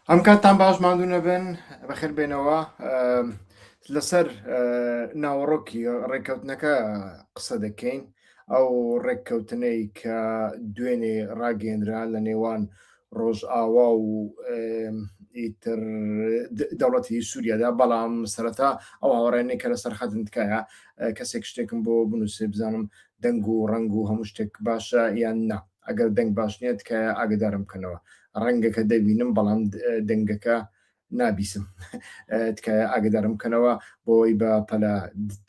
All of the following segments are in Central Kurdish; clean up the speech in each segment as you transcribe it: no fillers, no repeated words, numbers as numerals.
ئەم کاتتان باش ماندوو نەبن بەخێر بێنەوە لەسەر ناوەڕۆکی ڕێککەوتنەکە قسە دەکەین ئەو ڕێککەوتنەی کە دوێنێ ڕاگەیەنرا لە نێوان ڕۆژئاوا و ئیتر دەوڵەتی سووریادا بەڵام سەرەتا ئەو هاوڕێنەی کە لەسەر خەتم تکایە کەسێک شتێکم بۆ بنووسێ بزانم دەنگ و ڕنگ و هەموو شتێک باشە یان نا ئەگەر دەنگ باش نییە تکایە ئاگدارم بکەنەوە ڕەنگەکە دەبینم بەڵام دەنگەکە نابیسم تکایە ئاگدارم بکەنەوە بۆی بە پەلە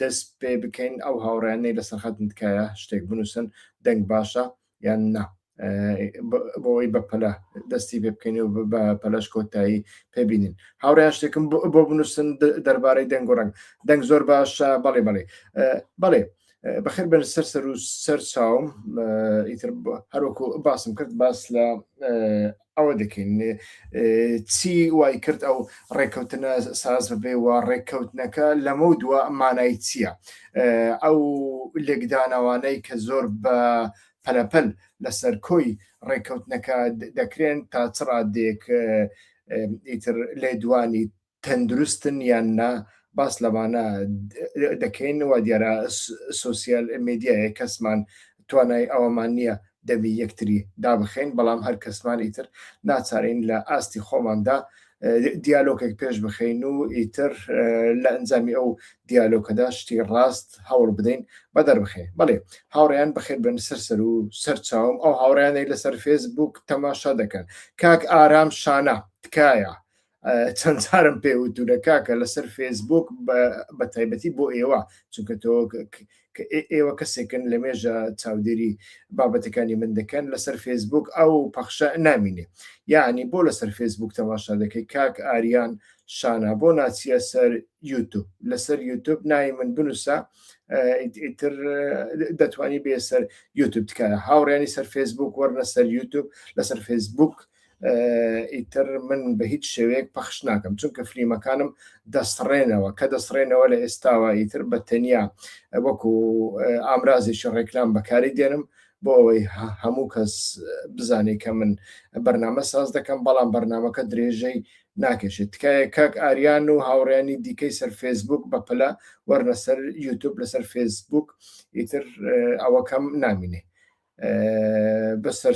دەست پێ بکەین ئەو هاوڕیانەی لەسەر خەتن تکایە شتێک بنووسن دەنگ باشە یان نا بۆی بە پەلە دەستی پێ بکەین و بە پەلەش کۆتایی پێبینین هاوڕیان شتێکم بۆ بنووسن دەربارەی دەنگ و ڕنگ دەنگ زۆر باشە بەڵێ بەڵێ بەخێر بن سەر و سەر چاوم ئیتر هەروەکو باسم کرد باس لە ئەوە دەکەین چی وای کرد ئەو ڕێککەوتنە ساز ببێ و ڕێککەوتنەکە لەمە دووە مانای چییە ئەو لێکدانەوانەی کە زۆر بە پەلەپەل لەسەر کۆی ڕێککەوتنەکە دەکرێن تا چڕادێک ئیتر لێدوانی تەندروستن یان نا باس لەمانە دەکەینەوە دیارە سوسیال میدیایە کەسمان توانای ئەوەمان نییە دەبی یەکتری دابخێن بەڵام هەر کەسمان ئیتر ناچارین لە ئاستی خۆماندا دیالۆکێک پێش بخەین و ئیتر لە ئەنجامی ئەو دیالۆکەدا شتی ڕاست هەوڵ بدەین بە دەربخێن بەڵێ هاوڕیان بەخێر بن سەر و سەر چاوم ئەو هاوڕیانەی لەسەر فێسبوک تەماشا دەکەن کاک ئارام شانە تکایە چەند جارم پێوتورە کاکە لەسەر فێسبوک بە تایبەتی بۆ ئێوە چونکە تۆ ئێوە کەسێکن لە مێژە چاودێری بابەتەکانی من دەکەن لەسەر فێسبوک ئەو پەخشە نامینێ یعنی بۆ لەسەر فێسبوک تەماشا دەکەی کاک ئاریان شانە بۆ ناچیە سەر یوتوب لەسەر یوتوب ناوی من بنووسە ئیتر دەتوانی بێ سەر یوتوب تکایە هاوڕیانی سەر فێسبوک وەرنە سەر یوتوب لەسەر فێسبوک ئیتر من بە هیچ شێوەیەک پەخش ناکەم چونکە فلیمەکانم دەستڕێنەوە کە دەستڕێنەوە لە ئێستاوە ئیتر بە تەنیا وەکو ئامرازێکی ڕێکلام بەکاری دێنم بۆ ئەوەی هەموو کەس بزانێت کە من بەرنامە ساز دەکەم بەڵام بەرنامەکە درێژەی ناکێشێت تکایە کاک ئاریان و هاوڕیانی دیکەی سەر فێسبوک بە پلە وەرنە سەر یوتوب لەسەر فێسبوک ئیتر ئەوەکەم نامینێ بەسەر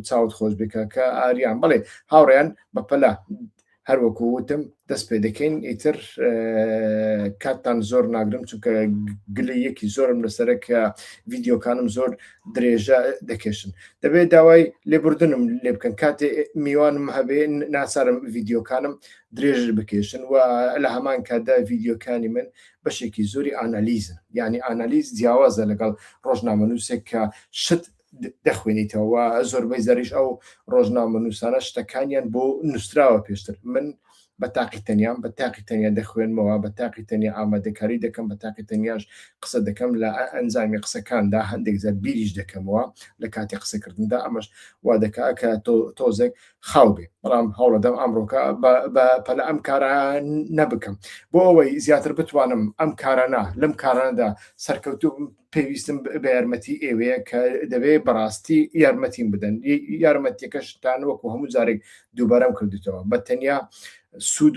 چاوت خۆش بکە کە ئاریان بڵێ هاوڕیان بەپەلا هەروەکو وتم دەست پێ دەکەین ئیتر کاتتان زۆر ناگرم چونکە گلی یەکی زۆرم لەسەرە کە ڤیددیۆکانم زۆر درێژە دەکێشن دەبێت داوای لێبوردنم لێ بکەن کاتێ میوانم هەبێ ناچارم ڤیددیۆکانم درێژ بکێشن و لە هەمان کاتدا ڤیددیۆکانی من بەشێکی زۆری ئانالیزن یعنی ئانالیز جیاوازە لەگەڵ ڕۆژنامەنووسێک کە شت دەخوێنیتەوە زۆربەی زەریش ئەو ڕۆژنامەنووسانە شتەکانیان بۆ نووسراوە پێشتر من بە تاقی تەنیان بە تاقی تەنیا دەخوێنمەوە بە تاقی تەنیا ئامادەکاری دەکەم بە تاقی تەنیاش قسە دەکەم لە ئەنجامی قسەکاندا هەندێک زە بیریش دەکەمەوە لە کاتی قسەکردندا ئەمەش وا دەکا کە تۆزێک خاو بێ بەڵام هەوڵەدەم ئەمڕۆکە پەلە ئەم کارە نەبکەم بۆ ئەوەی زیاتر بتوانم ئەم کارانە لەم کارانەدا سەرکەوتوو پێویستم بە یارمەتی ئێوەیە کە دەبێت بەڕاستی یارمەتیم بدەن یارمەتیەکەشتان وەکو هەموو جارێک دووبارەم کردوتەوە بە تەنیا سوود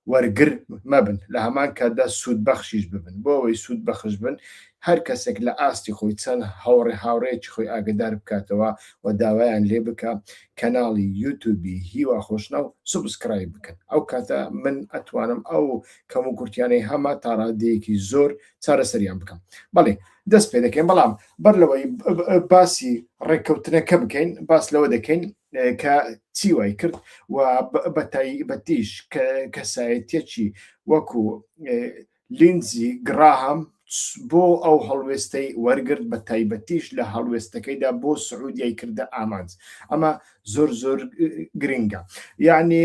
وەرگر مەبن لە هەمان کاتدا سوود بەخشیش ببن بۆ ئەوەی سوود بەخش بن هەر کەسێک لە ئاستی خۆی چەند هاوڕێکی خۆی ئاگدار بکاتەوە و داوایان لێ بکە کەناڵی یوتوبی هیوا خۆشنەو سوبسکرایب بکەن ئەو کاتە من ئەتوانم ئەو کەم و کورتیانەی هەمە تا ڕادەیەکی زۆر چارەسەریان بکەم بەڵێ دەست پێ دەکەین بەڵام بەر لەوەی باسی ڕێککەوتنەکە بکەین باس لەوە دەکەین کە چی وای کرد و بەتیش کەسایەتێکی وەکو لینزی گراهام بۆ ئەو هەڵوێستەی وەرگرت بە تایبەتیش لە هەڵوێستەکەیدا بۆ سعودیای کردە ئامانج ئەمە زۆر گرنگە یعنی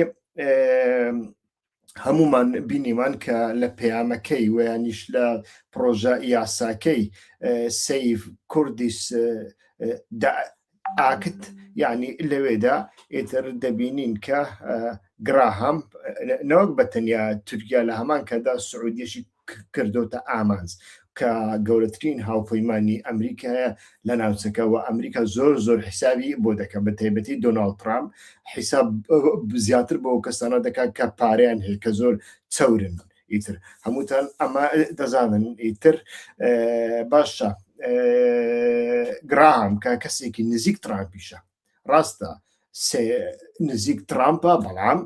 هەمومان بینیمان کە لە پەیامەکەی ویانیش لە پرۆژە یاساکەی سەیف کوردیس ئاکت یعنی لەوێدا ئێتر دەبینین کە گراهام نەوەک بە تەنیا تورکیا لە هەمان کەدا سعودیەشی کردوتە ئامانز کە گەورەترین هاوپەیمانی ئەمریکایە لە ناوچەکە و ئەمریکا زۆر حیسابی بۆ دەکە بە تایبەتی دۆناڵد ترامپ حیساب زیاتر بۆ کەسانە دەکات کە پارەیان هەیە کە زۆر چەورن ئیتر هەمووتان ئەمە دەزانن ئیتر باشە گراهام کە کەسێکی نزیک ترامپیشە ڕاستە نزیک ترامپە بەڵام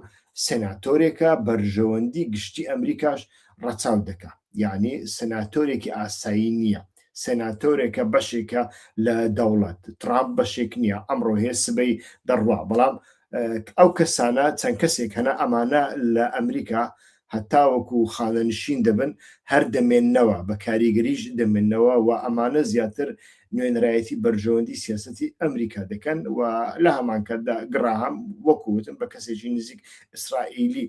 سناتۆرێکە بەرژەوەندی گشتی ئەمریکاش ڕەچاو دەکات یعنی سناتۆرێکی ئاسایی نییە سناتۆرێکە بەشێکە لە دەوڵەت ترامپ بەشێک نییە ئەمڕۆ هەیە سبەی دەڕوا بەڵام ئەو کەسانە چەند کەسێک هەنە ئەمانە لە ئەمریکا هەتاوەکو خانەنشین دەبن هەر دەمێننەوە بە کاریگەریش دەمێننەوە و ئەمانە زیاتر نوێنەرایەتی بەرژەوەندی سیاسەتی ئەمریکا دەکەن و لە هەمانکەدا گراهام وەکووتن بە کەسێکی نزیک ئیسرائیلی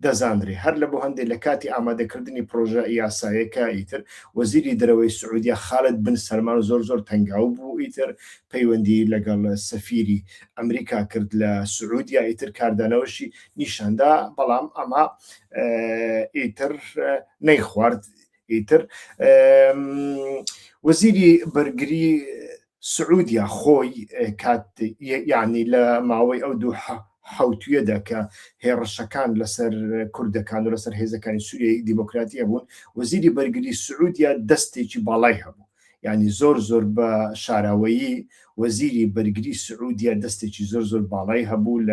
دەزانرێ هەر لە بۆ هەندێک لە کاتی ئامادەکردنی پرۆژە یاسایەکە ئیتر وەزیری دەرەوەی سعودیا خالد بن سەلمان زۆر تەنگاو بوو ئیتر پەیوەندی لەگەڵ سەفیری ئەمریکا کرد لە سعودیا ئیتر کاردانەوەشی نیشاندا بەڵام ئەمە ئیتر نەیخوارد ئیتر وەزیری بەرگری سعودیا خۆی کات یعنی لە ماوەی ئەو دوو حوتویەدا کە هێڕشەکان لەسەر کوردەکان و لەسەر هێزەکانی سووریای دیموکراتیە بوون وەزیری بەرگری سعودیا دەستێکی باڵای هەبوو یعنی زۆر بە شاراوەیی وەزیری بەرگری سعودیا دەستێکی زۆر باڵای هەبوو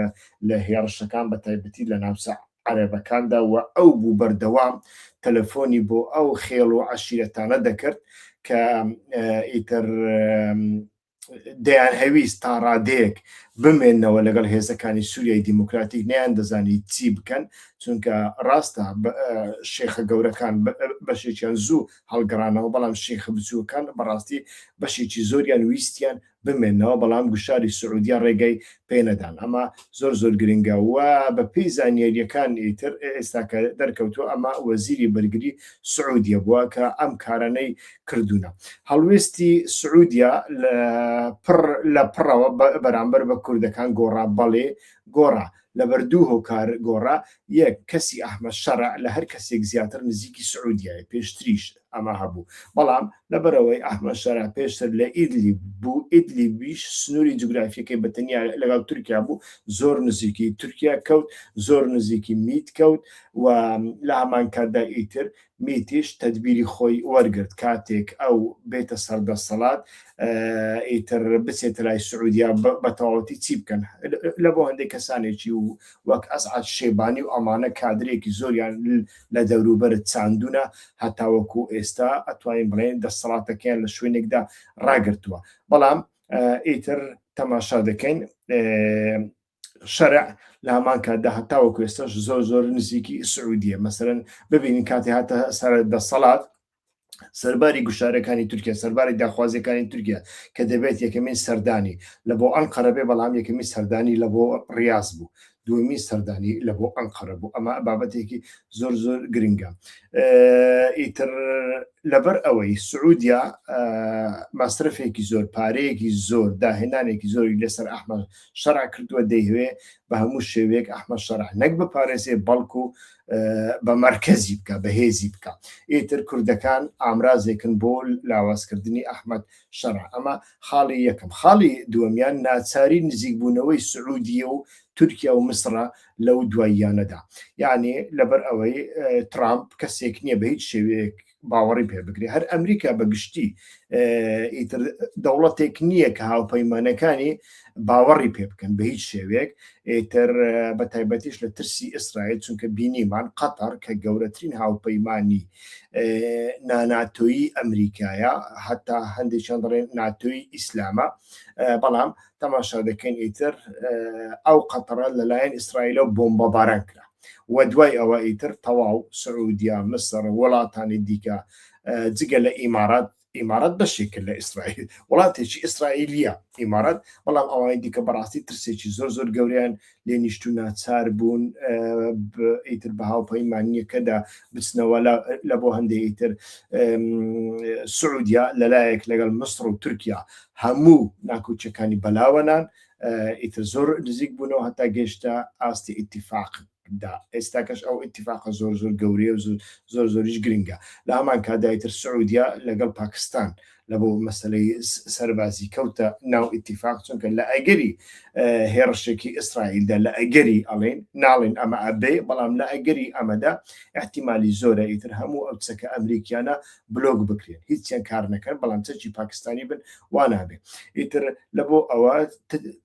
لە هێڕشەکان بە تایبەتی لە ناوچە عەرەبەکاندا و ئەو بوو بەردەوام تەلەفۆنی بۆ ئەو خێڵ و عەشیرەتانە دەکرد کە ئیتر دەیان هەویست تا ڕادەیەک بمێنەوە لەگەڵ هێزەکانی سووریای دیموکراتیک نەیان دەزانی چی بکەن چونکە ڕاستە شێخە گەورەکان بەشێکیان زوو هەڵگەڕانەوە بەڵام شێخە بچووکان بەڕاستی بەشێکی زۆریان ویستیان بمێنەوە بەڵام گوشاری سعودیا ڕێگەی پێنەدان ئەمە زۆر گرنگە و بە پێی زانیاریەکان ئیتر ئێستاکە دەرکەوتووە ئەمە وەزیری بەرگری سعودیا بووە کە ئەم کارانەی کردوونە هەڵوێستی سعودیا لە پڕەوە بەرامبەر بە کوردەکان گۆڕا بەڵێ گۆڕا لەبەر دوو هۆکار گۆڕا یەک کەسی ئەحمەد شەرع لە هەر کەسێک زیاتر نزیکی سعودیایە پێشتریش ئەمە هەبوو بەڵام لەبەرەوەی ئەحمەد شەرع پێشتر لە ئیدلیب بوو ئیدلیبیش سنووری جوگرافیەکەی بەتەنیا لەگەڵ تورکیا بوو زۆر نزیکی تورکیا کەوت زۆر نزیکی میت کەوت و لە هەمان کاتدا ئیتر میتیش تەدبیری خۆی وەرگرت کاتێک ئەو بێتە سەردەسەڵات ئیتر بچێتە لای سعودیا بە تەواوەتی چی بکەن لە بۆ هەندێک کەسانێکی و وەک ئەسعەد شێبانی و ئەمانە کادرێکی زۆریان لە دەوروبەرت چاندونە هەتاوەکو ئێستا ئەتوانین بڵێن دەسەڵاتەکەیان لە شوێنێکدا ڕاگرتووە بەڵام ئیتر تەماشا دەکەین شەرع لە هەمان کاتدا هەتاوەکو ئێستاش زۆر نزیکی سعودیە مەسەرەن ببینین کاتی هاتە سەر دەسەڵات سەرباری گوشارەکانی تورکیا سەرباری داخوازیەکانی تورکیا کە دەبێت یەکەمین سەردانی لە بۆ ئەنقەرە بێ بەڵام یەکەمی سەردانی لە بۆ ڕیاض بوو دومی سەردانی لە بۆ ئەنقەرە بوو ئەمە بابەتێکی زۆر گرنگە ئیتر لەبەر ئەوەی سعودیا مەسرفێکی زۆر پارەیەکی زۆر داهێنانێکی زۆری لەسەر ئەحمەد شەرع کردووە دەیهوێ بە هەموو شێوەیەک ئەحمەد شەرع نەک بپارێزێ بەڵکو بە مەرکەزی بکە بە هێزی بکە ئیتر کوردەکان ئامرازێکن بۆ لاوازکردنی ئەحمەد شەرع ئەمە خاڵی یەکەم خاڵی دووەمیان ناچاری نزیک بوونەوەی سعودیە و تورکیا و مسرە لەو دواییانەدا یعنی لەبەر ئەوەی ترامپ کەسێک نییە بە هیچ شێوەیەک باوەڕی پێ بگرێ هەر ئەمریکا بەگشتی ئیتر دەوڵەتێک نییە کە هاوپەیمانەکانی باوەڕی پێ بکەن بە هیچ شێوەیەک ئیتر بە تایبەتیش لە ترسی ئیسرائیل چونکە بینیمان قەتەر کە گەورەترین هاوپەیمانی ناناتۆیی ئەمریکایە هەتا هەندێکیان دەڵێن ناتۆیی ئیسلامە بەڵام تەماشا دەکەین ئیتر ئەو قەتەرە لەلایەن ئیسرائیلە بۆمبەباران کرا و دوای ئەوە ئیتر تەواو سعودیا مسر وڵاتانی دیکە جگە لە ئیمارات بەشێکە لە ئیسرائیل وڵاتێکی ئیسرائیلیە ئیمارات بەڵام ئەوانی دیکە بەڕاستی ترسێکی زۆر گەوریان لێ نیشت و ناچار بوون ئیتر بە هاوپەیمانیەکەدا بچنەوە لە بۆ هەندێک ئیتر سعودیا لەلایەک لەگەڵ مسر و تورکیا هەموو ناکوچەکانی بەلاوەنان ئیتر زۆر نزیک بوونەوە هەتا گەیشتە ئاستی ئیتیفاق دا ئێستاکەش ئەو ئیتیفاقە زۆر گەورەیە و زۆریش گرنگە لە هەمان کادایتر سعودیا لەگەڵ پاکستان لە بۆ مەسلەی سەربازی کەوتە ناو ئیتیفاق چونکە لە ئەگەری هێرشێکی ئیسرائیلدا لە ئەگەری ئەڵێن ناڵێن ئەمە ئەبێ بەڵام لە ئەگەری ئەمەدا احتیمالی زۆرە ئیتر هەموو ئەو چەکە ئەمریکیانە بلۆک بکرێن هیچیان کار نەکەن بەڵام چەکی پاکستانی بن وانابێ ئیتر لە بۆ ئەوە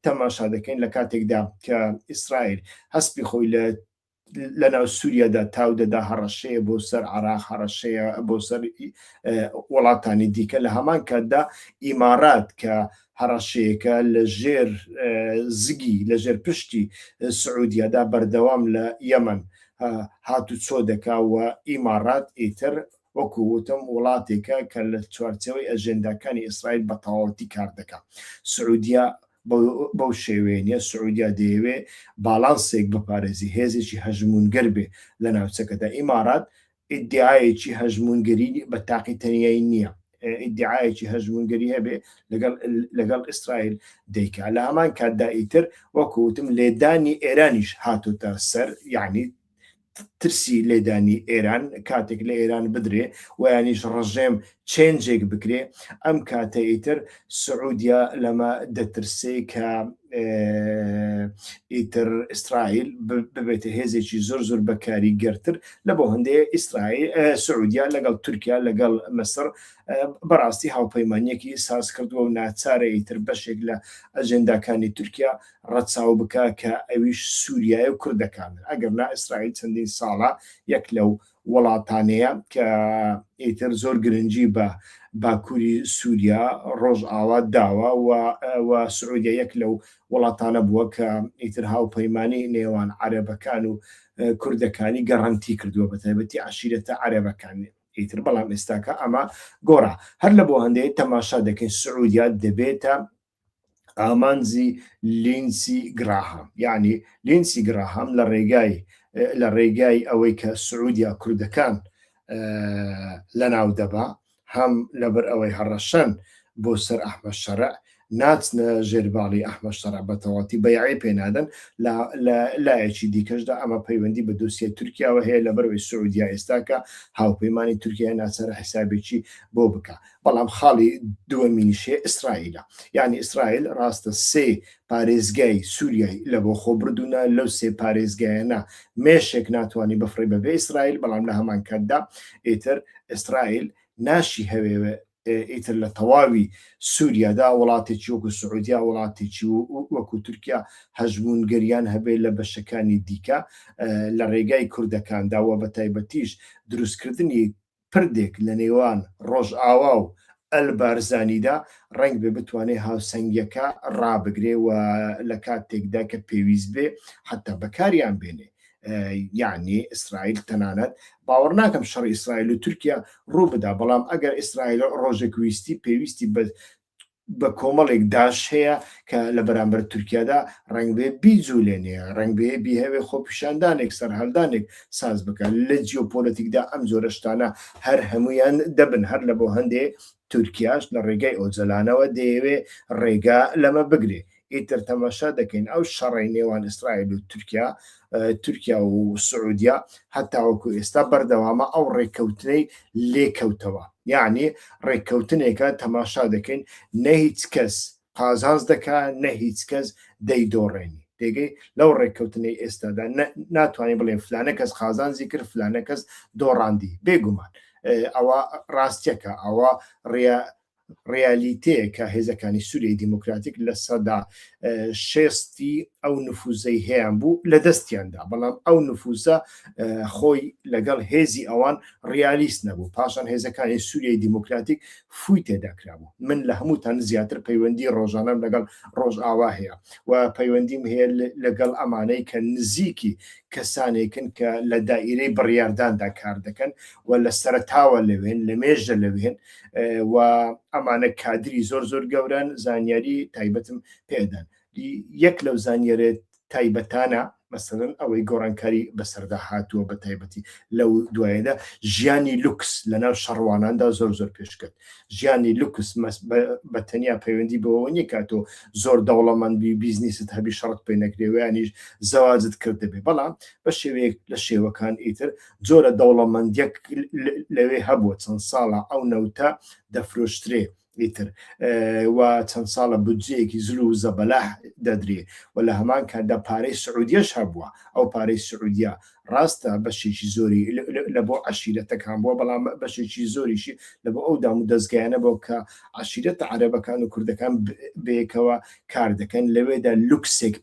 تەماشا دەکەین لە کاتێکدا کە ئیسرائیل هەسپی خۆی لە ناو سووریادا تاو دەدا هەڕەشەیە بۆ سەر عراق هەڕەشەیە بۆ سەر وڵاتانی دیکە لە هەمان کاتدا ئیمارات کە هەڕەشەیەکە لە ژێر زگی لە ژێر پشتی سعودیادا بەردەوام لە یەمەن هاتو چۆ دەکاوە ئیمارات ئیتر وەکووتم وڵاتێکە کە لە چوارچەوەی ئەژێنداکانی ئیسرائیل بە تەواوەتی کار دەکات سعودیا بەو شێوێنە سعودیا دەیەوێ باڵانسێک بپارێزی هێزێکی هەژمونگەر بێ لە ناوچەکەدا ئیمارات ئیدعایەکی هەژمونگەری بە تاقیتەنیایی نییە ئیدعایەکی هەژمونگەری هەبێ لەگەڵ ئیسرائیل دەیکا لە هەمان کاتدا ئیتر وەکووتم لێدانی ئێرانیش هاتوتە سەر یعنی ترسی لێدانی ئێران کاتێک لە ئێران بدرێ و یانیش ڕژێم چێنجێک بکرێ ئەم کاتە ئیتر سعودیا لەمە دەترسێ کە ئیتر ئیسرائیل ببێتە هێزێکی زۆر بەکاری گەرتر لە بۆ هەندەیە ئیسرائیل سعودیا لەگەڵ تورکیا لەگەڵ مەسر بەڕاستی هاوپەیمانیەکی ساز کردووە و ناچارە ئیتر بەشێک لە ئەجێنداکانی تورکیا ڕەچاو بکە کە ئەویش سووریای و کوردەکانن ئەگەر نا ئیسرائیل چەندین ساڵە یەک لەو وڵاتانەیە کە ئیتر زۆر گرنگی بە باکووری سووریا ڕۆژ ئاوا داوە و سعودیا یەک لەو وڵاتانە بووە کە ئیتر هاوپەیمانی نێوان عەرەبەکان و کوردەکانی گەڕانتی کردووە بە تایبەتی عەشیرەتە عەرەبەکانی ئیتر بەڵام ئێستاکە ئەمە گۆڕا هەر لە بۆ هەندەیە تەماشا دەکەین سعودیا دەبێتە ئامانزی لینسی گراهام یعنی لینسی گراهام لە ڕێگای ئەوەی کە سعودیا کوردەکان لەناو دەبا هەم لەبەر ئەوەی هەڕەشەن بۆ سەر ئەحمەد شەرع ناچنە ژێرباڵی ئەحمەد شەرع بە تەواوەتی بەیعی پێنادەن لایەکی دیکەشدا ئەمە پەیوەندی بە دۆسیە تورکیاوە هەیە لەبەرەوەی سعودیا ئێستاکە هاوپەیمانی تورکیا ناچارە حسابێکی بۆ بکە بەڵام خاڵی دووەمینیشێ ئیسرائیلە یعنی ئیسرائیل ڕاستە سێ پارێزگای سووریای لە بۆ خۆ بردوونە لەو سێ پارێزگایەنە مێشێک ناتوانانی بەفڕێ بەبێ ئیسرائیل بەڵام لە هەمان کاتدا ئیتر ئیسرائیل ناشی هەوێ ئیتر لە تەواوی سووریادا وڵاتێکی وەکو سعودیا وڵاتێکی وەکو تورکیا هەژمونگەریان هەبێ لە بەشەکانی دیکە لە ڕێگای کوردەکانداوە بە تایبەتیش دروستکردنی پردێک لە نێوان ڕۆژ ئاوا و ئەلبارزانیدا ڕنگ بێ بتوانێت هاوسەنگیەکە ڕابگرێ و لە کاتێکدا کە پێویست بێ حتا بەکاریان بێنێ یعنی ئیسرائیل تەنانەت باوەڕ ناکەم شەڕی ئیسرائیل و تورکیا ڕوو بدا بەڵام ئەگەر ئیسرائیل ڕۆژێک ویستی پێویستی بە کۆمەڵێک داش هەیە کە لە بەرامبەر تورکیادا ڕنگ بێ بیجوولێنێ ڕنگ بێ بیهەوێ خۆپیشاندانێک سەرهەڵدانێک ساز بکە لە جیۆپۆلەتیکدا ئەم جۆرە شتانە هەر هەمویان دەبن هەر لە بۆ هەندێ تورکیاش لە ڕێگای ئۆجەلانەوە دەیەوێ ڕێگا لەمە بگرێ ئیتر تەماشا دەکەین ئەو شەڕی نێوان ئیسرائیل و تورکیا و سعودیا هەتاوەکو ئێستا بەردەوامە ئەو ڕێککەوتنەی لێکەوتەوە یعنی ڕێککەوتنێکە تەماشا دەکەین نە هیچ کەس قازانز دەکا نە هیچ کەس دەیدۆڕێنی دێگەی لەو ڕێککەوتنەی ئێستادا ناتوانێت بڵێن فلانە کەس قازانزی کرد فلانە کەس دۆڕاندی بێگومان ئەوە ڕاستیەکە ئەوە ڕیالیتەیە کە هێزەکانی سووریای دیموکراتیک لە سەدا شێستی ئەو نفوزەی هەیەیان بوو لە دەستیاندا بەڵام ئەو نفوزە خۆی لەگەڵ هێزی ئەوان ڕیالیست نەبوو پاشان هێزەکانی سووریای دیموکراتیک فوی تێداکرا بوو من لە هەمووتان زیاتر پەیوەندی ڕۆژانەم لەگەڵ ڕۆژ ئاوا هەیە و پەیوەندیم هەیە لەگەڵ ئەمانەی کە نزیکی کەسانێکن کە لە دائیرەی بڕیارداندا کار دەکەن و لە سەرتاوە لەوێن لە مێژە لەوێن و ئەمانە کادری زۆر گەورن زانیاری تایبەتم پێدان یەک لەو زانیارێت تایبەتانە مەسەڵەن ئەوەی گۆڕانکاری بەسەردا هاتووە بە تایبەتی لەو دوایەدا ژیانی لوکس لەناو شەڕواناندا زۆر پێشکرد. ژیانی لوکس بە تەنیا پەیوەندی بەوە نیە کاتۆ زۆر دەوڵەمەندبی بیزنیست هەبی شەڕت پێ نەکرێویانیش زەواجت کرد دەبێ، بەڵام بە شێوەیەک لە شێوەکان ئیتر جۆرە دەوڵەمەندیەک لەوێ هەبووە چەند ساڵە ئەو نەوتە دەفرۆشترێ ئیتر و چەند ساڵە بودجەیەکی زل و زەبەلاح دەدرێ و لە هەمان کاتدا پارەی سعودیەش هەبووە. ئەو پارەی سعودیا ڕاستە بەشێکی زۆری لە بۆ عەشیرەتەکان بووە، بەڵام بەشێکی زۆریشی لە بۆ ئەو دام و دەستگایانە بۆ کە عەشیرەتە عەرەبەکان و کوردەکان بەیەکەوە کار دەکەن لەوێدا لوکسێک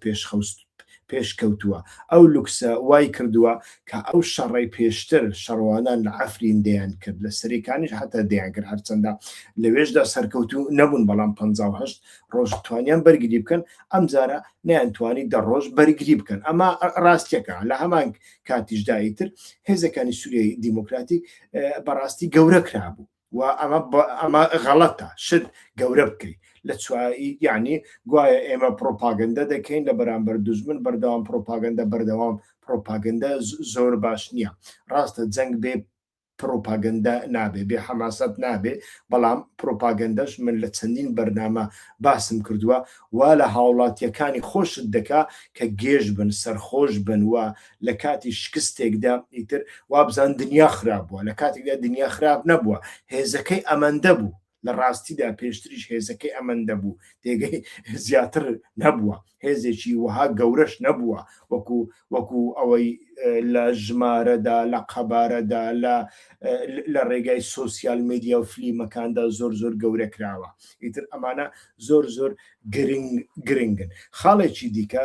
پێشکەوتووە. ئەو لوکسە وای کردووە کە ئەو شەڕی پێشتر شەڕوانان لە عەفرین دەیان کرد، لە سەرەکانیش هەتا دەیان کرد، هەرچەندە لەوێشدا سەرکەوتوو نەبوون، بەڵام 58 ڕۆژ توانیان بەرگری بکەن، ئەم جارە نەیانتوانی 10 ڕۆژ بەرگری بکەن. ئەمە ڕاستیەکە. لە هەمان کاتیشدا ئیتر هێزەکانی سووریای دیموکراتیک بەڕاستی گەورە کرابوو و ئەمە غەڵەتە، شت گەورە بکەیت لە چوایی، یعنی گوایە ئێمە پرۆپاگەندە دەکەین لە بەرامبەر دوژمن، بەردەوام پرۆپاگەندە بەردەوام پرۆپاگەندە زۆر باش نییە. ڕاستە جەنگ بێ پرۆپاگەندە نابێ، بێ حەماسەت نابێ، بەڵام پرۆپاگەندەش من لە چەندین بەرنامە باسم کردووە وا لە هاوڵاتیەکانی خۆشت دەکا کە گێژ بن، سەرخۆش بن و لە کاتی شکستێکدا ئیتر وا بزان دنیا خراپ بووە، لە کاتێکدا دنیا خراپ نەبووە، هێزەکەی ئەمەندە بوو، لە ڕاستیدا پێشتریش هێزەکەی ئەمەندە بوو، تێگەی زیاتر نەبووە، هێزێکی وەها گەورەش نەبووە وەکو ئەوەی لە ژمارەدا، لە قەبارەدا، لە ڕێگای سۆسیال میدیا و فلیمەکاندا زۆر گەورە کراوە. ئیتر ئەمانە زۆر گرنگن. خاڵێکی دیکە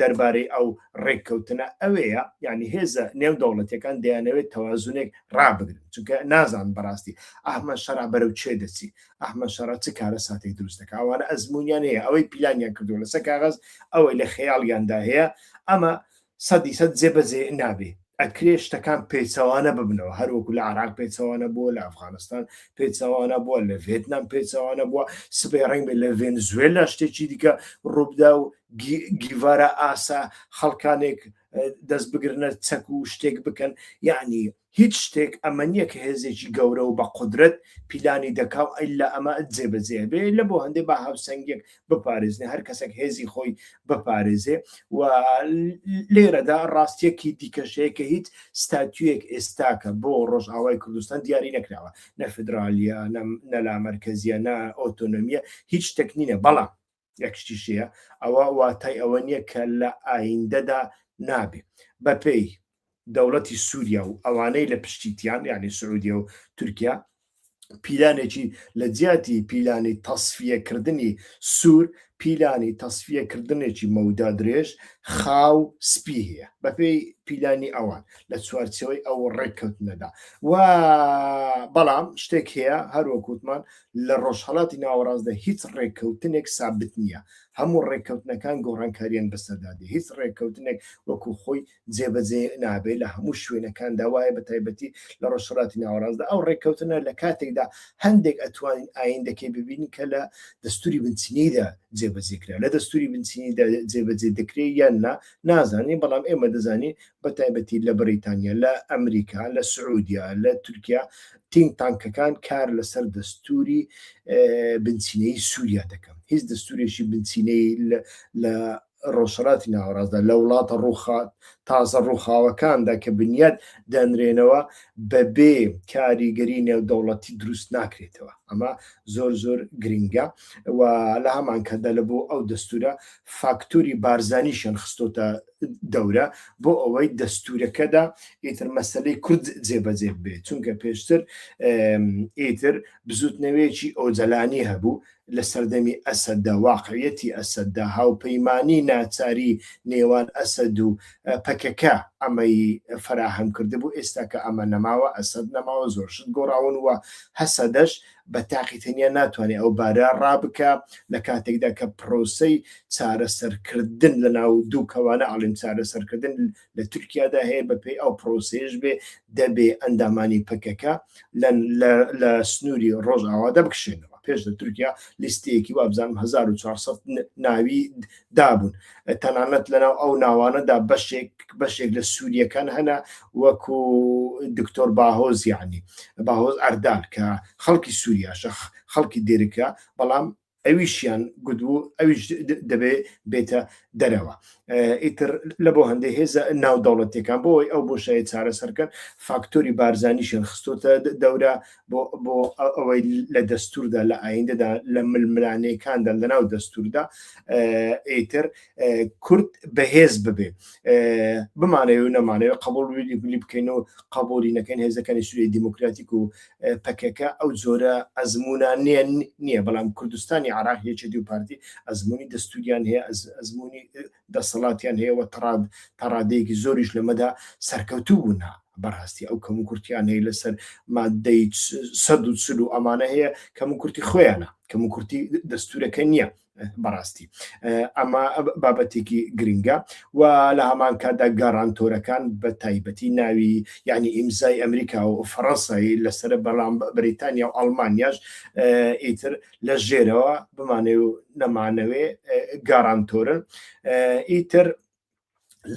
دەربارەی ئەو ڕێککەوتنە ئەوەیە، یعنی هێزە نێودەوڵەتیەکان دەیانەوێت تەوازونێک ڕابگرن، چونکە نازان بەڕاستی ئەحمە شەڕا بەرەو چێ دەچی، ئەحمە شەڕا چ کارە ساتێک دروست دەکا، ئەوانە ئەزمونیان هەیە، ئەوەی پیلانیان کردووە لەسەر کاغەز، ئەوەی لە خەیاڵیاندا هەیە، ئەمە 100% جێبەجێ نابێ. ئەکرێ شتەکان پێچەوانە ببنەوە، هەروەکو لە عێراق پێچەوانە بووە، لە ئەفغانستان پێچەوانە بووە، لە ڤێتنام پێچەوانە بووە، سبەی ڕەنگ بێ لە ڤێنزوێلا شتێکی دیکە ڕووبدا و گیڤارە ئاسا خەڵکانێک دەست بگرنە چەک و شتێک بکەن، یعنی هیچ شتێک ئەمە نییە کە هێزێکی گەورە و بە قودرەت پیلانی دەکا و ئەیلا ئەمە جێبەجێ بێ، لە بۆ هەندێک بە هاوسەنگێک بپارێزنێ، هەر کەسێک هێزی خۆی بپارێزێ. و لێرەدا ڕاستیەکی دیکەشەیە کە هیچ ستاتویەک ئێستاکە بۆ ڕۆژئاوای کوردستان دیاری نەکراوە، نە فدرالیە، نە لا مەرکەزیە، نە ئۆتۆنۆمیە، هیچ شتێک نینە. بەڵام یەکشتیشەیە ئەوە واتای ئەوە نییە کە لە ئایندەدا نابێ بەپێی دەوڵەتی سووریا و ئەوانەی لە پشتیتیان، یعنی سعودیە و تورکیا، پیلانێکی لە جیاتی پیلانی تەسفیەکردنی سوور، پیلانی تەسفیەکردنێکی مەودا درێژ خاو سپی هەیە بەپێی پیلانی ئەوان لە چوارچەوەی ئەو ڕێککەوتنەدا. و بەڵام شتێک هەیە، هەروەکوتمان لە ڕۆژهەڵاتی ناوەڕاستدا هیچ ڕێککەوتنێک سابت نییە، هەموو ڕێککەوتنەکان گۆڕانکاریان بەسەردادێ، هیچ ڕێککەوتنێک وەکو خۆی جێبەجێ نابێ لە هەموو شوێنەکاندا. وایە بە تایبەتی لە ڕۆژهەڵاتی ناوەڕاستدا ئەو ڕێککەوتنە لە کاتێکدا هەندێک ئەتوانین ئایندەکەی ببینین کە لە دەستوری بنچینیدا جێبەجێکرا، لە دەستوری بنچینیدا جێبەجێ دەکرێت یان نازانین، بەڵام ئێمە دەزانین بە تایبەتی لە بەریتانیا، لە ئەمریکا، لە سعودیا، لە تورکیا تینگ تانکەکان کار لەسەر دەستوری بنچینەی سووریا دەکەن. هیچ دەستورێکی بنچینەی لە ڕۆژهەڵاتی ناوەڕاستدا لە وڵاتە تازە ڕووخاوەکاندا کە بنیاد دەنرێنەوە بەبێ کاریگەری نێودەوڵەتی دروست ناکرێتەوە. ئەمە زۆر گرنگە و لە هەمان کەدا لە بۆ ئەو دەستورە فاکتۆری بارزانیشان خستۆتە دەورە بۆ ئەوەی دەستورەکەدا ئیتر مەسەلەی کورد جێبەجێ بێت، چونکە پێشتر ئیتر بزوتنەوەیەکی ئۆجەلانی هەبوو لە سەردەمی ئەسەددا، واقعیەتی ئەسەددا، هاوپەیمانی ناچاری نێوان ئەسەد و پەکەکە ئەمەی فراهەم کرده بوو. ئێستا کە ئەمە نەماوە، ئەسەد نەماوە، زۆرشت گۆڕاون وە هەسەدەش بە تاقیتەنیا ناتوانێت ئەو بارە ڕابکە لە کاتێکدا کە پرۆسەی چارەسەرکردن لە ناو دوو کەوانە ئاڵین چارەسەرکردن لە تورکیادا هەیە بەپێی ئەو پرۆسەیەش بێ دەبێ ئەندامانی پەکەکە لە سنووری ڕۆژئاوادا بکشێنەوە. پێش لە تورکیا لیستەیەکی وابزانم 1400 ناوی دابوون تەنانەت لەناو ئەو ناوانەدا بەشێک لە سووریەکان هەنا وەکو دکتۆر باهۆز یعنی باهۆز ئەردال کە خەڵکی سووریاشە خەڵکی دێرکە بەڵام ئەویشیان گوتبوو ئەویش دەبێ بێتە دەرەوە ئیتر لە بۆ هەندێک هێزە ناو دەوڵەتەکان بۆی ئەو بۆشایە چارەسەرکەن فاکتۆری بارزانیشیان خستۆتە دەورە بۆ ئەوەی لە دەستوردا لە ئایندەدا لە ململانەکاندا لە ناو دەستوردا ئیتر کورد بەهێز ببێ بمانەوە و نەمانەوە قبول لی بکەین و قبولی نەکەین هێزەکانی سووریای دیموکراتیک و پەکەکە ئەو جۆرە ئەزمونان نییە بەڵام کوردستانی عراق یەکێتی و پارتی ئەزمموی دەستوریان هەیە ئەزمموی دەسەڵاتیان هەیە و تەڕادەیەکی زۆریش لەمەدا سەرکەوتوو بوونا بەڕاستی ئەو کەم کورتیان هەیە لەسەر مادەی 140 و ئەمانە هەیە کەم کورتی خۆیانە کەم کورتی دەستورەکە نییە بەڕاستی ئەمە بابەتێکی گرنگە و لە هەمان کادا گارانتۆرەکان بە تایبەتی ناوی یعنی ئیمزای ئەمریکا و فەڕەنسایی لەسەر بەڵام بریتانیا و ئەڵمانیاش ئیتر لە ژێرەوە بمانێ و نەمانەوێ گارانتۆرن ئیتر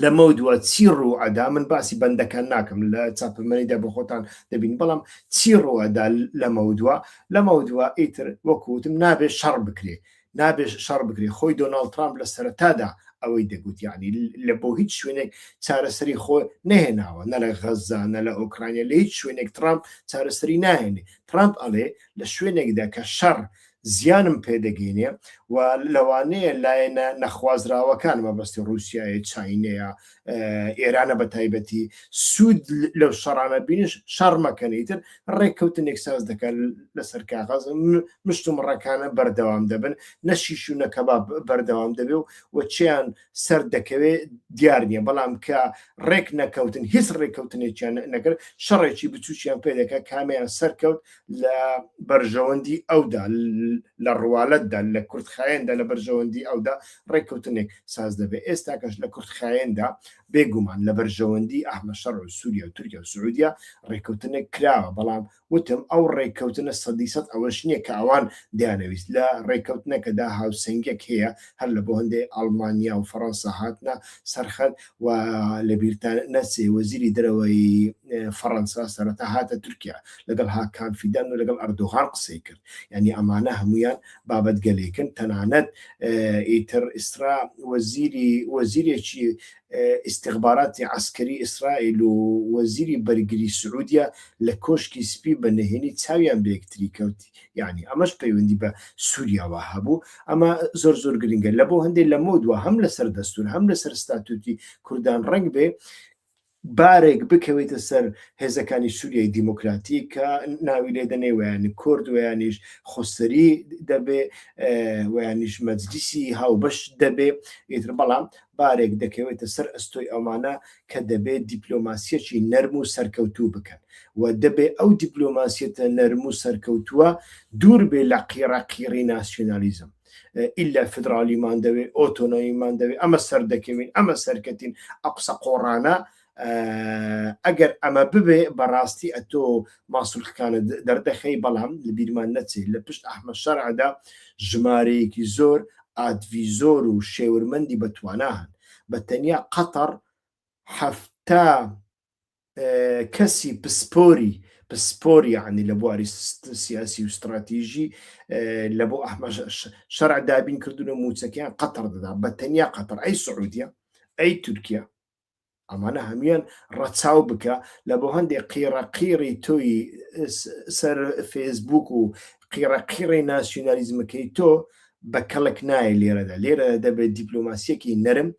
لەمە دووە چی ڕوئەدا من باسی بەندەکان ناکەم لە چاپەمەنیدا بە خۆتان دەبین بەڵام چی ڕوئەدا لەمە دووە ئیتر وەکوتم نابێت شەڕ بکرێ نابێت شەڕ بکرێ خۆی دۆناڵد ترامپ لە سەرەتادا ئەوەی دەگوت یعنی لە بۆ هیچ شوێنێک چارەسەری خۆ نەهێناوە نە لە غەزا نە لە ئۆکرانیا لە هیچ شوێنێک ترامپ چارەسەری ناهێنێ ترامپ ئەڵێ لە شوێنێکدا کە شەڕ زیانم پێدەگەینێ و لەوانەیە لایەنە نەخوازراوەکان مەبەستی رووسایە چاینەیە ئێرانە بە تایبەتی سوود لەو شەڕانە بینش شەڕمەکەنیتر ڕێککەوتنێک ساز دەکات لەسەر کاغاز مشتومڕەکانە بەردەوام دەبن نەشیش و نەکەباب بەردەوام دەبێ و چیان سەر دەکەوێت دیار نییە بەڵام کە ڕێک نەکەوتن هیچ ڕێککەوتنێکیان نەکرد شەڕێکی بچوچیان پێ دەکات کامیان سەرکەوت لە بەرژەوەندی ئەودا لە ڕوالەتدا لە کورتخایەندا لە بەرژەوەندی ئەودا ڕێککەوتنێک ساز دەبێت ئێستا کەش لە کورتخایەندا بێگومان لە بەرژەوەندی ئەحمە شەڕ و سووریا و تورکیا و سعودیا ڕێککەوتنێک کراوە بەڵام وتم ئەو ڕێککەوتنە 100% ئەوەش نییە کە ئەوان دەیانەویست لە ڕێککەوتنەکەدا هاوسەنگێک هەیە هەر لە بۆ هەندێک ئەڵمانیا و فەڕەنسا هاتنە سەرخەت و لە بیرتان نەچێ وەزیری دەرەوەی فەڕەنسا سەرەتا هاتە تورکیا لەگەڵ هاکان فیدان و لەگەڵ ئەردۆغان قسەی کرد یعنی ئەمانە هەمویان بابەت گەلێکن تەنانەت ئیتر ئیسرا وەزیرێکی استخباراتی عسکری ئیسرائیل و وەزیری بەرگری سعودیا لە کۆشکی سپی بە نهێنی چاویان بەیەکتری کەوتی یعنی ئەمەش پەیوەندی بە سووریاوە هەبوو ئەمە زۆر گرنگە لە بۆ هەندێک لە مۆدووە هەم لەسەر دەستور هەم لەسەر ستاتوتی کوردان ڕنگ بێ بارێک بکەوێتە سەر هێزەکانی سووریای دیموکراتیک کە ناوی لێ دەنێ ویانی کورد ویانیش خۆسەری دەبێ ویانیش مەجلیسی هاوبەش دەبێ ئیتر بەڵام بارێک دەکەوێتە سەر ئەستۆی ئەمانە کە دەبێت دیپلۆماسیەکی نەرم و سەرکەوتوو بکەن و دەبێ ئەو دیپلۆماسیەتە نەرم و سەرکەوتووە دوور بێ لە قیڕەقیڕی ناسیۆنالیزم ئیلا فدرالیمان دەوێ ئۆتۆنۆمیمان دەوێ ئەمە سەر دەکەوین ئەمە سەرکەتین ئەقسە قۆڕانە ئەگەر ئەمە ببێ بەڕاستی ئەتۆ ماسوولخەکانە دەردەخەی بەڵام لە بیرمان نەچێت لە پشت ئەحمە شەرعدا ژمارەیەکی زۆر ئادوی زۆر و شێورمەندی بەتوانە هەن بە تەنیا قەتەر هەفتا کەسی پسپۆری عنی لە بواری سیاسی و استراتیژی لە بۆ ئەحمە شەرع دابین کردن و موچەکەیان قەتەر دەدا بە تەنیا قەتەر ئەی سعودیا ئەی تورکیا ئەمانە هەمویان ڕەچاو بکە لە بۆ هەندێک قیڕەقیڕی تۆی سەر فێسبوک و قیڕەقیڕی ناسیۆنالیزمەکەی تۆ بە کەڵک نایە لێرە دەبێت دیپلۆماسیەکی نەرم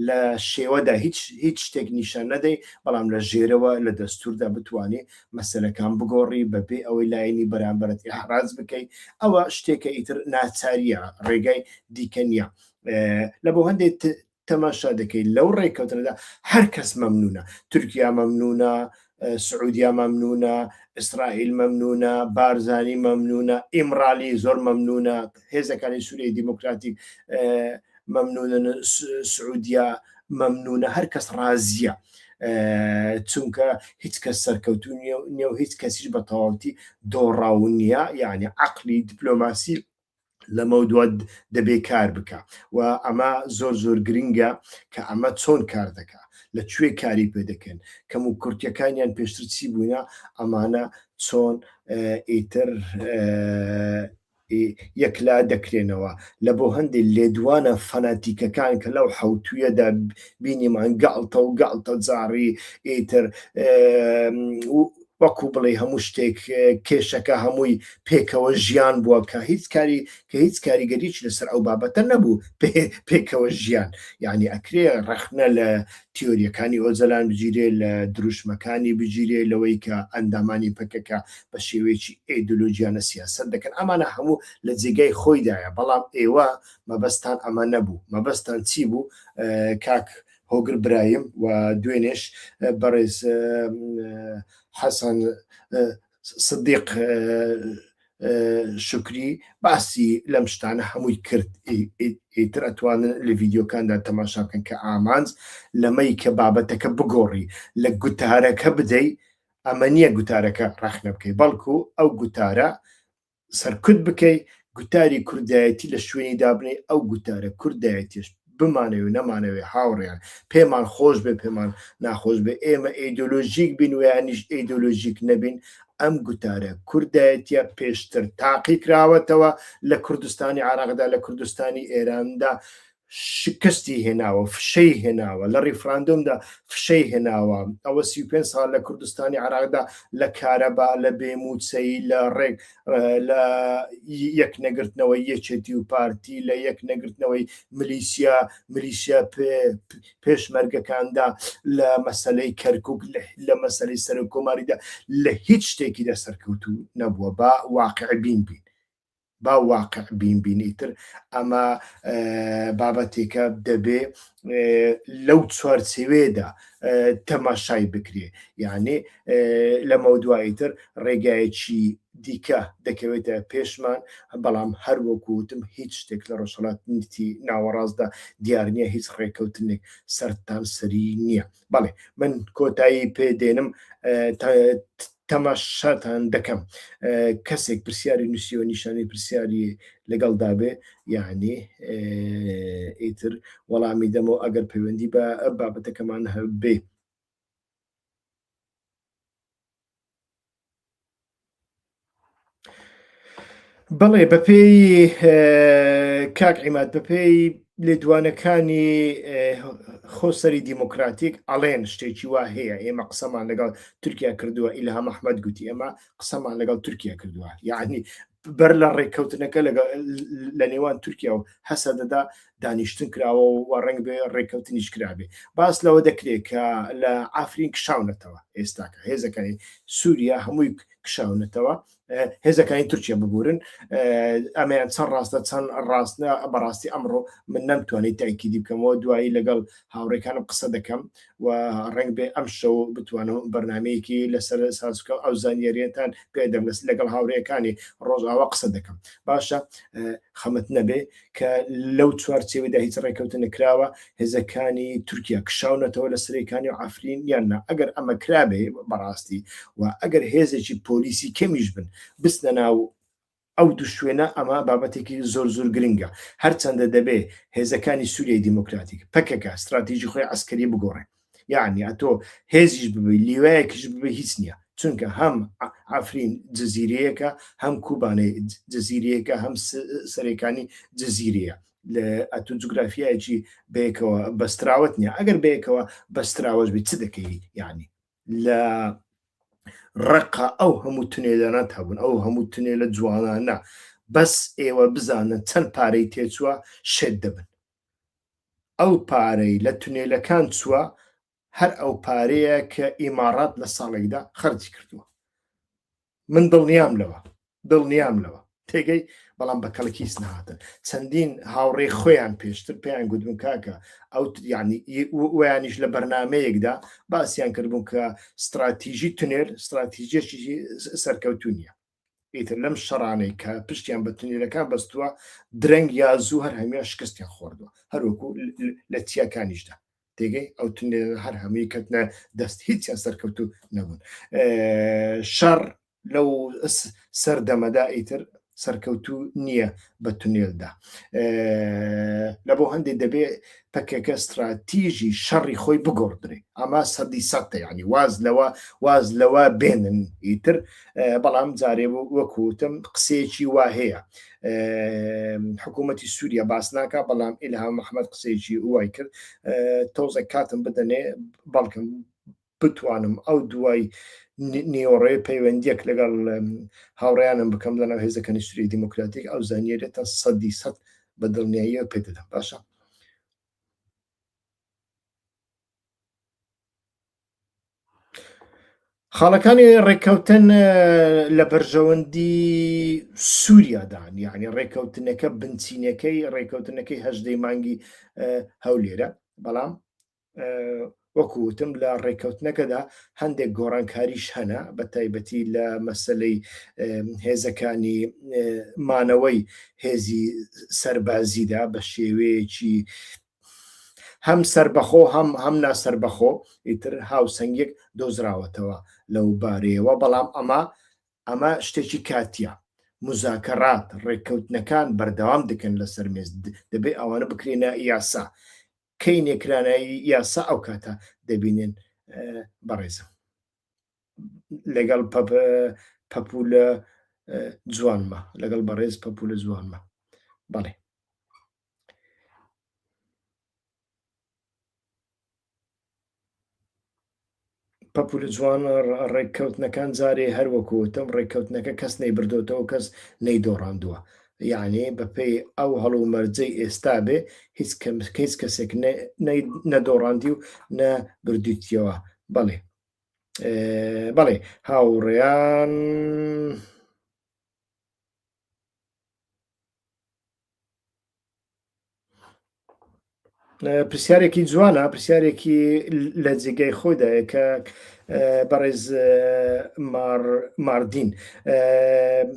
لە شێوەدا هیچ شتێک نیشان نەدەی بەڵام لە ژێرەوە لە دەستوردا بتوانێت مەسەلەکان بگۆڕی بەبێ ئەوەی لاینی بەرامبەرەت ئەحراز بکەیت ئەوە شتێکە ئیتر ناچاریە ڕێگای دیکە نییە لە بۆ هەندێک تەماشا دەکەیت لەو ڕێککەوتنەدا هەر کەس مەمنونە تورکیا مەمنونە سعودیا مەمنونە ئیسرائیل مەمنونە بارزانی مەمنونە ئیمرالی زۆر مەمنونە هێزەکانی سووریای دیموکراتیک مەمنونە سعودیا مەمنونە هەر کەس ڕازیە چونکە هیچ کەس سەرکەوتو نییە و هیچ کەسیش بە تەواوەتی دۆڕاو نییە، یعنی عەقلی دیپلۆماسی لە مەودووە دەبێ کار بکە و ئەمە زۆر گرنگە کە ئەمە چۆن کار دەکا، لەکوێ کاری پێ دەکەن، کەم و کورتیەکانیان پێشتر چی بووینە، ئەمانە چۆن ئیتر یەکلا دەکرێنەوە لە بۆ هەندێک لێدوانە فەناتیکەکان کە لەو حوتویەدا بینیمان گاڵتە جاڕی ئیتر وەکو بڵێ هەموو شتێک کێشەکە هەمووی پێکەوە ژیان بووە کە هیچ کاریگەریی لەسەر ئەو بابەتە نەبوو پێکەوە ژیان، یعنی ئەکرێ ڕەخنە لە تیۆریەکانی ئۆزەلان بگیرێ، لە دروشمەکانی بگیرێ، لەوەی کە ئەندامانی پەکەکە بە شێوەیەکی ئیدۆلۆژیانە سیاست دەکەن، ئەمانە هەموو لە جێگای خۆیدایە، بەڵام ئێوە مەبەستان ئەمە نەبوو، مەبەستان چی بوو؟ کاک هۆگر برایم و دوێنێش بەڕێز حەسەن سدیق شکری باسی لەم شتانە هەمووی کرد، ئیتر ئەتوانن لە ڤیددیۆکاندا تەماشا بکەن کە ئامانج لەمەی کە بابەتەکە بگۆڕی لە گوتارەکە بدەی، ئەمە نییە گوتارەکە ڕاخنە بکەی، بەڵکو ئەو گوتارە سەرکوت بکەی، گوتاری کوردایەتی لە شوێنی دابنێ، ئەو گوتارە کوردایەتیش بمانەوێ نەمانەوێ هاوڕێیان، پێمان خۆش بێ پێمان ناخۆش بێ، ئێمە ئیدۆلۆژیک بین و یانیش ئیدۆلۆژیک نەبین، ئەم گوتارە کوردایەتیە پێشتر تاقی کراوەتەوە لە کوردستانی عێراقدا، لە کوردستانی ئێراندا شکستی هێناوە، فشەی هێناوە، لە ڕیفراندۆمدا فشەی هێناوە، ئەوە 35 ساڵ لە کوردستانی عێراقدا لە کارەبا، لە بێموچەی، لە ڕێک لە یەک نەگرتنەوەی یەکێتی و پارتی، لە یەک نەگرتنەوەی ملیشیا پێشمەرگەکاندا، لە مەسەلەی کەرکووک، لە مەسەلەی سەرۆکۆماریدا، لە هیچ شتێکیدا سەرکەوتوو نەبووە، با واقع بین بین، با واقع بینیتر ئەمە بابەتێکە دەبێ لەو چوارچێوێدا تەماشای بکرێ، یعنی لە مەودواییتر ڕێگایەکی دیکە دەکەوێتە پێشمان، بەڵام هەروەکوتم هیچ شتێک لە ڕۆژهەڵاتی ناوەڕاستدا دیار نییە، هیچ ڕێکەوتنێک سەرتان سەری نییە. بەڵێ من کۆتایی پێدێنم تەماشاتان دەکەم، کەسێک پرسیاری نووسیوە نیشانەی پرسیاری لەگەڵدا بێ، یعنی ئیتر وەڵامی دەمەوە ئەگەر پەیوەندی بە بابەتەکەمان هەبێ. بەڵێ بەپێی کاک عیماد، بەپێی لێدوانەکانی خۆسەری دیموکراتیک ئەڵێن شتێکی وا هەیە، ئێمە قسەمان لەگەڵ تورکیا کردووە، ئیلهام ئەحمەد گوتی ئێمە قسەمان لەگەڵ تورکیا کردووە، یعنی بەر لە ڕێککەوتنەکە لە نێوان تورکیا و هەسە دەدا دانیشتن کراوە و ڕنگ بێ ڕێککەوتنیش کرابێ. باس لەوە دەکرێت کە لە ئافرین کشاونەتەوە، ئێستاکە هێزەکانی سووریا هەمووی کشاونەتەوە، هێزەکانی تورکیا ببورن، ئەمەیان چەند ڕاستە چەند ڕاستە، بەڕاستی ئەمڕۆ من نەمتوانێت تاکیدی بکەمەوە، دوایی لەگەڵ هاوڕێکانم قسە دەکەم و ڕنگ بێ ئەم شەو بتوانم بەرنامەیەکی لەسەر سازکە ئەو زانیاریەتان پێدەم لەگەڵ هاوڕێکانی ڕۆژئاوا قسە دەکەم. باشە خەمت نەبێ کە لەو چوارچێوەدا هیچ ڕێککەوتن نەکراوە، هێزەکانی تورکیا کشاونەتەوە لە سەرەکانی و ئافرین یاننا، ئەگەر ئەمە کرابێ بەڕاستی و ئەگەر هێزێکی پۆلیسی کەمیش بن بستنە ناو ئەو دوو شوێنە، ئەمە بابەتێکی زۆر گرنگە، هەرچەندە دەبێ هێزەکانی سووریای دیموکراتیک پەکەکە استراتیژی خۆی عسکەری بگۆڕێ، یعنی ئەتۆ هێزیش ببی لیوایەکیش ببێ هیچ نییە، چونکە هەم ئافرین جززیرەیەکە، هەم کوبانەی جززیرەیەکە، هەم سەرەکانی جززیرەیە، لە ئەتو جوگرافیایکی بەیەکەوە بەستراوت نییە، ئەگەر بەیەکەوە بەستراوەش بێت چ دەکەی، یعنی لە ڕقا ئەو هەموو تونێلانات هەبوون، ئەو هەموو تونێلە جوانانە، بەس ئێوە بزانن چەند پارەی تێچووە شێت دەبن، ئەو پارەی لە تونێلەکان چووە هەر ئەو پارەیە کە ئیمارات لە ساڵێکدا خەرجی کردووە، من دڵنیام لەوە تێگەی، بەڵام بە کەڵکیس نهاتن، چەندین هاوڕێ خۆیان پێشتر پێیان گوتبوون کاکە ئەو ینی ویانیش لە بەرنمەیەکدا باسییان کردبوون کە استراتیژی تونێر استراتیژیەکی سەرکەوتو نیە، ئیتر لەم شەڕانەی کە پشتیان بە تونێلەکان بەستووە درەنگ یا زوو هەر هەمیان شکستیان خۆردووە، هەروەکو لە چیاکانیشدا تێگەی ئەو تونێ هەر هەمووی کەوتنە دەست هیچیان سەرکەوتو نەبوون شەڕ لەو سەردەمەدا ئیتر سەرکەوتو نییە بە تونێلدا لە بۆ هەندێک دەبێ پەکێکە استراتیژی شەڕی خۆی بگۆڕدرێ ئەما سەدی سەدە ینی واز لەوە بێنن ئیتر بەڵام جارێ وەکوتم قسەیەکی وا هەیە حکوومەتی سووریا باس ناکە بەڵام ئیلهام محەممەد قسەیەکی وای کرد تۆزە کاتم بدەنێ بەڵکم بتوانم ئەو دوای نیۆڕێ پەیوەندیەک لەگەڵ هاوڕیانم بکەم لەناو هێزەکانی سووری دیموکراتیک ئەو زانیێرێتە سەدی سەد بە دڵنیاییە پێ دەدەم باشە خاڵەکانی ڕێککەوتن لە بەرژەوەندی سووریادان یعنی ڕێککەوتنەکە بنچینەکەی ڕێککەوتنەکەی هەژدەی مانگی هەولێرە بەڵام وەکوتم لە ڕێککەوتنەکەدا هەندێک گۆڕانکاریش هەنا بە تایبەتی لە مەسلەی هێزەکانی مانەوەی هێزی سەربازیدا بە شێوەیەکی هەم سربەخۆ هەم ناسەربەخۆ ئیتر هاوسەنگێک دۆزراوەتەوە لەو بارەیەوە بەڵام ئەمە شتێکی کاتیە مزاکەرات ڕێککەوتنەکان بەردەوام دەکەن لەسەر مێز دەبێت ئەوانە بکرێنە یاسا کەی نێکرانایی یاسا ئەو کاتە دەبینێن بەڕێزم لەگەڵ پەپولە جوانمە لەگەڵ بەڕێز پەپولە جوانمە بەڵێ پەپولە جوان ڕێککەوتنەکان جارێ هەروەکوتم ڕێککەوتنەکە کەس نەیبردۆتەوە کەس نەیدۆڕاندووە یعنی بەپێی ئەو هەڵو مەرجەی ئێستا بێ هیچ کەسێک نەدۆڕاندی و نەبردووتیەوە بەڵێ هاوڕێیان پرسیارێکی جوانە پرسیارێکی لە جێگای خۆدایە کە بەڕێز ماردین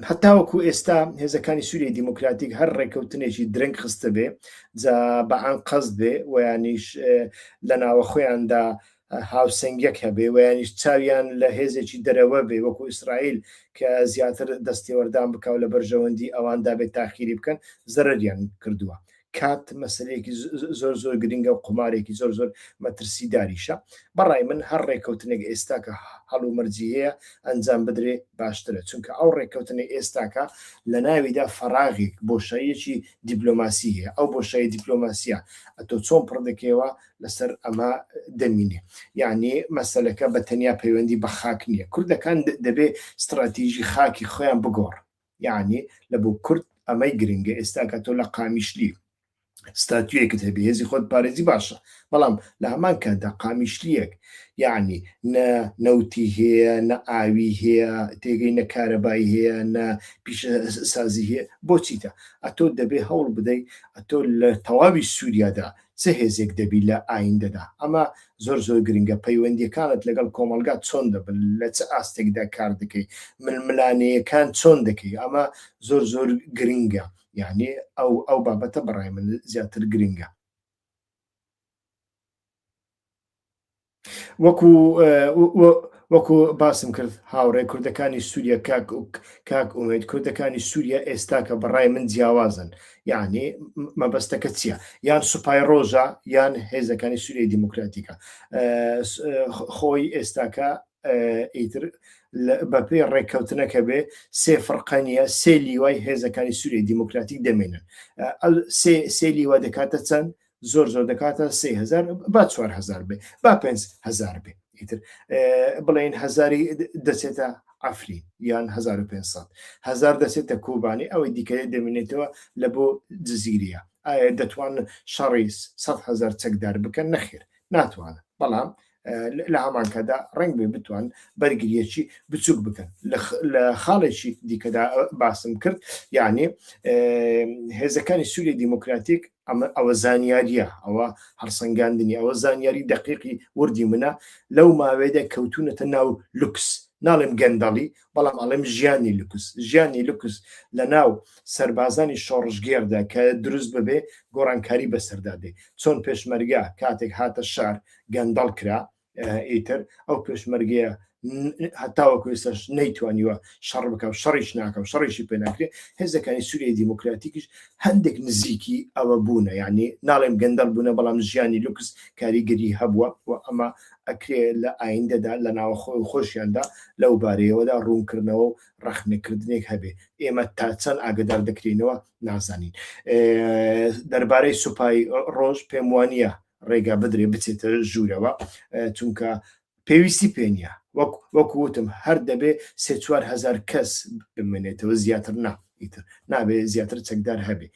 هەتاوەکو ئێستا هێزەکانی سووری دیموکراتیک هەر ڕێککەوتنێکی درنگ خستە بێ جا بەعان قەست بێ ویانیش لە ناوە خۆیاندا هاوسەنگەک هەبێ ویانیش چاویان لە هێزێکی دەرەوە بێ وەکو ئیسرائیل کە زیاتر دەستێوەردان بکاو لە بەرژەوەندی ئەواندا بێت تاخیری بکەن زەرریان کردووە کات مەسلەیەکی زۆر گرنگە و قمارێکی زۆر مەترسی داریشە بەڕای من هەر ڕێککەوتنێک ئێستا کە هەڵو مەرجی هەیە ئەنجام بدرێ باشترە چونکە ئەو ڕێککەوتنی ئێستاکە لە ناویدا فەراغێک بۆشاییەکی دیپلۆماسی هەیە ئەو بۆشایی دیپلۆماسیە ئەتۆ چۆن پڕ دەکەوە لەسەر ئەمە دەمینێ یعنی مەسلەکە بە تەنیا پەیوەندی بە خاک نییە کوردەکان دەبێ استراتیژی خاکی خۆیان بگۆڕ یعنی لە بۆ کورد ئەمەی گرنگە ئێستاکە تۆ لە قامیشلی ستاتویەکت هەبێ هێزی خۆت پارێزی باشە بەڵام لە هەمان کاتدا قامیشلیەک یعنی نەوتی هەیە نە ئاوی هەیە تێگەی نەکارەبایی هەیە نە پیشەسازی هەیە بۆچیتە ئەتۆ دەبێ هەوڵ بدەیت ئەتۆ لە تەواوی سووریادا چه هێزێک دەبی لە ئایندەدا ئەمە زۆر گرنگە پەیوەندیەکانت لەگەڵ کۆمەلگات چۆن دەبن لە چه ئاستێکدا کار دەکەی ململانەیەکان چۆن دەکەی ئەمە زۆر گرنگە یعنی ئەو بابەتە بەڕای من زیاتر گرنگە وەکو باسم کرد هاوڕێ کوردەکانی سووریا کاک ئومێد کوردەکانی سووریا ئێستا کە بەڕای من جیاوازن یعنی مەبەستەکە چییە یان سوپای ڕۆژە یان هێزەکانی سووریای دیموکراتیکە خۆی ئێستاکە ئیتر بەپێ ڕێککەوتنەکە بێ سێ فڕقەنیە سێ لیوای هێزەکانی سووریای دیموکراتیک دەمێنن سێ لیوە دەکاتە چەند زۆر دەکاتە 3000 با 4000 بێ با 5000 بێ ئیتر بڵێن هەزاری دەچێتە ئەفرین یان 1500 هزار دەچێتە کوبانی ئەوەی دیکە دەمێنێتەوە لە بۆ جززیریە ئایا دەتوانن شەڕی 100,000 چەکدار بکەن نەخێر ناتوانن بەڵام لە هەمانکەدا ڕنگ بێ بتوان بەرگریەکی بچووک بکەن لە خاڵێکی دیکەدا باسم کرد یعنی هێزەکانی سووریای دیموکراتیک ئەوە زانیاریە ئەوە هەڵسەنگاندنی ئەوە زانیاری دقیقی وردی منە لەو ماوەیەدا کەوتونەتە ناو لوکس ناڵێم گەندەڵی بەڵام ئەڵێم ژیانی لوکس لە ناو سەربازانی شۆڕژگێردا کە دروست ببێ گۆڕانکاری بەسەردادێ چۆن پێشمەرگا کاتێک هاتە شار گەندەڵ کرا ئیتر ئەو پێشمەرگەیە هەتاوەکو ئێستاش نەیتوانیوە شەڕ بکە و شەڕیش ناکە و شەڕیشی پێ ناکرێت هێزەکانی سووریای دیموکراتیکیش هەندێک نزیکی ئەوە بوونە یعنی ناڵێم گەندەڵ بوونە بەڵام ژیانی لوکس کاریگەری هەبووە و ئەمە ئەکرێ لە ئایندەدا لە ناوە خۆشیاندا لەو بارەیەوەدا ڕوونکردنەوە و ڕەخنەکردنێک هەبێ ئێمە تا چەند ئاگدار دەکرینەوە نازانین دەربارەی سوپای ڕۆژ پێم وانە ڕێگا بدرێ بچێتە ژوورەوە چونکە پێویستی پێنیە وەکووتم هەر دەبێ 3-4 کەس بمێنێتەوە زیاتر ئیتر نابێ زیاتر چەکدار هەبێ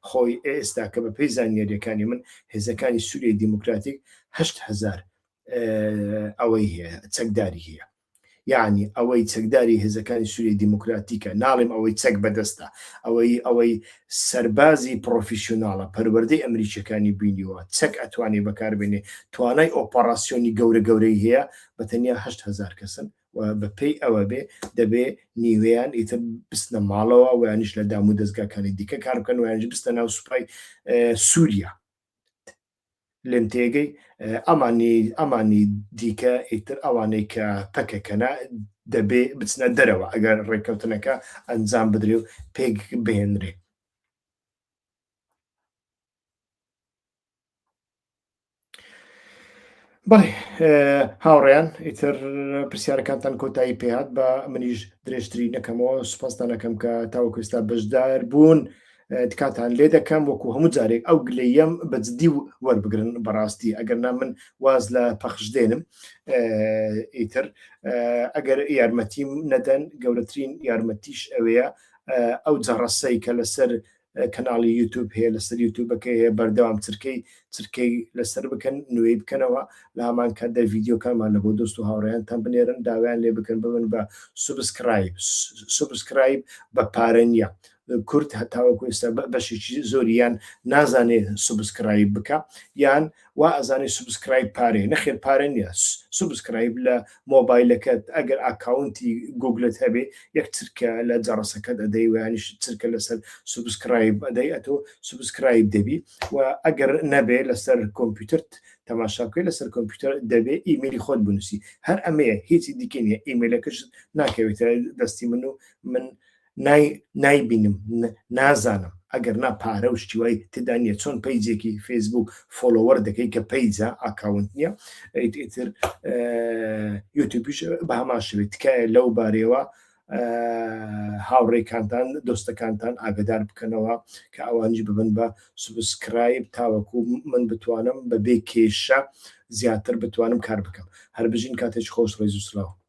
خۆی ئێستا کە بە پێی زانیاریەکانی من هێزەکانی سووریای دیموکراتیک 8,000 ئەوەی هەیە چەکداری هەیە یعنی ئەوەی چەکداری هێزەکانی سووریای دیموکراتیکە ناڵێم ئەوەی چەک بەدەستە ئەوەی سەربازی پرۆفیسیۆناڵە پەروەردەی ئەمریکیەکانی بینیوە چەک ئەتوانێ بەکاربێنێ توانای ئۆپەراسیۆنی گەورەی هەیە بەتەنیا 8,000 کەسن و بەپێی ئەوە بێ دەبێ نیوەیان ئیتر بستنە ماڵەوە ویانیش لە دام و دەستگاکانی دیکە کار بکەن ویانش بستە ناو سوپای سووریا لێم تێگەی ئەمانی دیکە ئیتر ئەوانەی کە پەکەکەنا دەبێ بچنە دەرەوە ئەگەر ڕێککەوتنەکە ئەنجام بدرێ و پێک بهێنرێ بەڵێ هاوڕێیان ئیتر پرسیارەکانتان کۆتایی پێهات بە منیش درێژتری نەکەمەوە سوپاسدان نەکەم کە تاوەکوێستا بەشدار بوون تکاتان لێ دەکەم وەکو هەموو جارێک ئەو گلەیەم بەجددی وەربگرن بەڕاستی ئەگەرنا من واز لە پەخشدێنم ئیتر ئەگەر یارمەتیم نەدەن گەورەترین یارمەتیش ئەوەیە ئەو جەڕەسەی کە لەسەر کەناڵی یوتیوب هەیە لەسەر یوتیوبەکە هەیە بەردەوام چرکەی لەسەر بکەن نوێی بکەنەوە لە هەمان کاتدا ڤیددیۆکانمان لە بۆ دۆست و هاوڕێیانتان بنێرن داوایان لێ بکەن ببن بە سوبسکرایب بە پارە نییە کورد هەتاوەکو ئێستا بەشێکی زۆریان نازانێت سوبسکرایب بکە یان وا ئەزانێ سوبسکرایب پارێ نەخێر پارە نییە سوبسکرایب لە مۆبایلەکەت ئەگەر ئاکاونتی گوگلت هەبێ یەک چرکە لە جەڕەسەکەت ئەدەی ویانیش چرکە لەسەر سوبسکرایب ئەدەی ئەتۆ سوبسکرایب دەبی و ئەگەر نەبێ لەسەر کۆمپیوتەر تەماشاکەی لەسەر کۆمپیوتەر دەبێ ئیمێلی خۆت بنووسی هەر ئەمەیە هیچی دیکە نیە ئیمێلەکەش ناکەوێتە دەستی من نایبینم نازانم ئەگەر نا پارە و شتیوای تێدا نیە چۆن پەیجێکی فێسبوک فۆلۆوەر دەکەی کە پەیجە ئاکاونت نییە ئیتر یوتیوبیش بە هەمان شوێت تکایە لەو بارەوە هاوڕێکانتان دۆستەکانتان ئاگدار بکەنەوە کە ئەوانجی ببن بە سوبسکرایب تاوەکو من بتوانم بەبێ کێشە زیاتر بتوانم کار بکەم هەر بژین کاتێک خۆش ڕێز و سلااو